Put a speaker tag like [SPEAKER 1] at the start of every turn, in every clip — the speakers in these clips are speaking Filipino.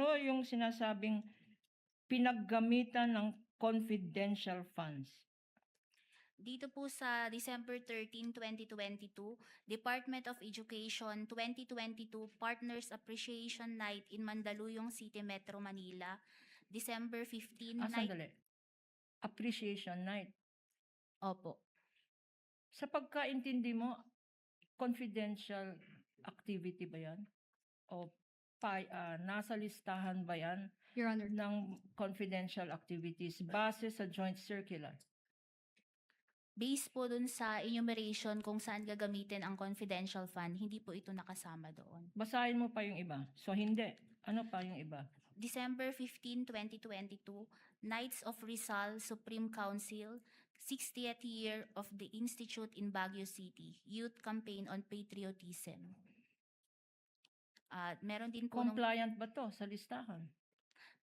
[SPEAKER 1] ano yung sinasabing pinaggamitan ng confidential funds?
[SPEAKER 2] Dito po sa December 13, 2022, Department of Education 2022 Partners Appreciation Night in Mandaluyong City, Metro Manila. December 15 night.
[SPEAKER 1] Sandali. Appreciation night.
[SPEAKER 2] Opo.
[SPEAKER 1] Sa pagkaintindi mo, confidential activity ba yan? O nasa listahan ba yan
[SPEAKER 3] Your Honor,
[SPEAKER 1] ng confidential activities base sa joint circular?
[SPEAKER 2] Based po dun sa enumeration kung saan gagamitin ang confidential fund, hindi po ito nakasama doon.
[SPEAKER 1] Basahin mo pa yung iba. So hindi. Ano pa yung iba?
[SPEAKER 2] December 15, 2022, Knights of Rizal Supreme Council, 60th year of the Institute in Baguio City, Youth Campaign on Patriotism. Meron din po
[SPEAKER 1] Compliant ba to sa listahan?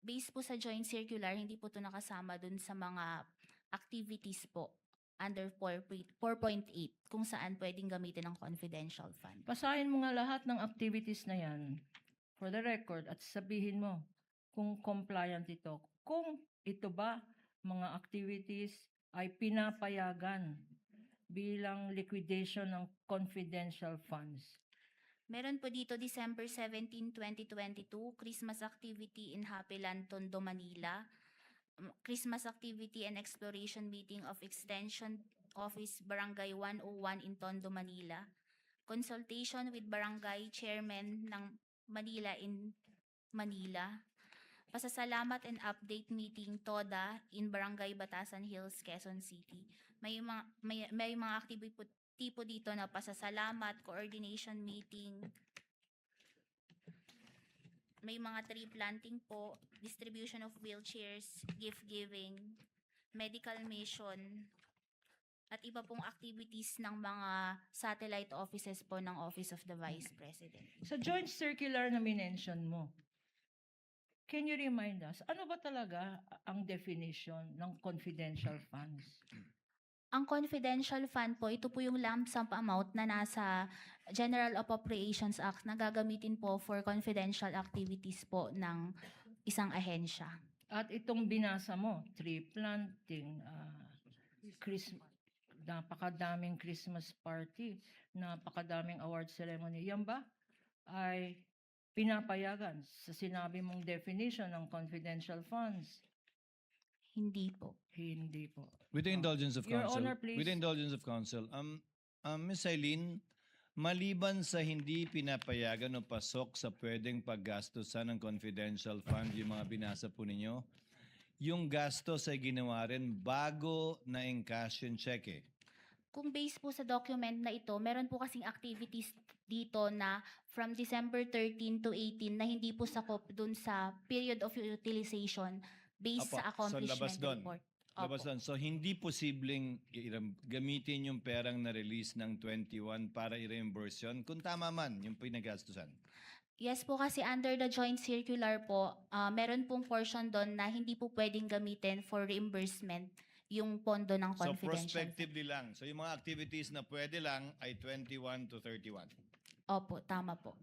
[SPEAKER 2] based po sa joint circular, hindi po ito nakasama dun sa mga activities po under 4.8 kung saan pwedeng gamitin ang confidential fund.
[SPEAKER 1] Basahin mo nga lahat ng activities na yan for the record at sabihin mo kung compliant ito. Kung ito ba mga activities ay pinapayagan bilang liquidation ng confidential funds.
[SPEAKER 2] Meron po dito December 17, 2022, Christmas activity in Happy Land, Tondo, Manila. Christmas activity and exploration meeting of Extension Office Barangay 101 in Tondo, Manila. Consultation with Barangay Chairman ng Manila in Manila. Pasasalamat and update meeting TODA in Barangay Batasan Hills, Quezon City. May mga activity po dito na pasasalamat, coordination meeting, may mga tree planting po, distribution of wheelchairs, gift giving, medical mission, at iba pong activities ng mga satellite offices po ng Office of the Vice President.
[SPEAKER 1] Sa joint circular na minention mo, can you remind us, ano ba talaga ang definition ng confidential funds?
[SPEAKER 2] Ang confidential fund po, ito po yung lump sum amount na nasa General Appropriations Act na gagamitin po for confidential activities po ng isang ahensya.
[SPEAKER 1] At itong binasa mo, tree planting, napakadaming Christmas party, napakadaming award ceremony, yan ba ay pinapayagan sa sinabi mong definition ng confidential funds?
[SPEAKER 2] Hindi po.
[SPEAKER 1] Hindi po.
[SPEAKER 4] With the indulgence of
[SPEAKER 1] Your
[SPEAKER 4] counsel.
[SPEAKER 1] Honor, please.
[SPEAKER 4] With the indulgence of counsel. Ms. Eileen, maliban sa hindi pinapayagan o pasok sa pwedeng paggastosan ng confidential fund yung mga binasa po ninyo, yung gastos ay ginawa rin bago na encash yung cheque.
[SPEAKER 2] Kung based po sa document na ito, meron po kasing activities dito na from December 13 to 18 na hindi po sakop dun sa period of utilization based
[SPEAKER 4] Apo,
[SPEAKER 2] sa
[SPEAKER 4] so
[SPEAKER 2] accomplishment
[SPEAKER 4] labas doon.
[SPEAKER 2] report.
[SPEAKER 4] Labas
[SPEAKER 2] Opo.
[SPEAKER 4] doon. So hindi posibleng gamitin yung perang na-release ng 21 para i-reimburse yun kung tama man yung pinagastusan.
[SPEAKER 2] Yes po, kasi under the joint circular po, meron pong portion doon na hindi po pwedeng gamitin for reimbursement yung pondo ng
[SPEAKER 4] So
[SPEAKER 2] confidential.
[SPEAKER 4] prospectively lang. So yung mga activities na pwede lang ay 21 to 31.
[SPEAKER 2] Opo, tama po.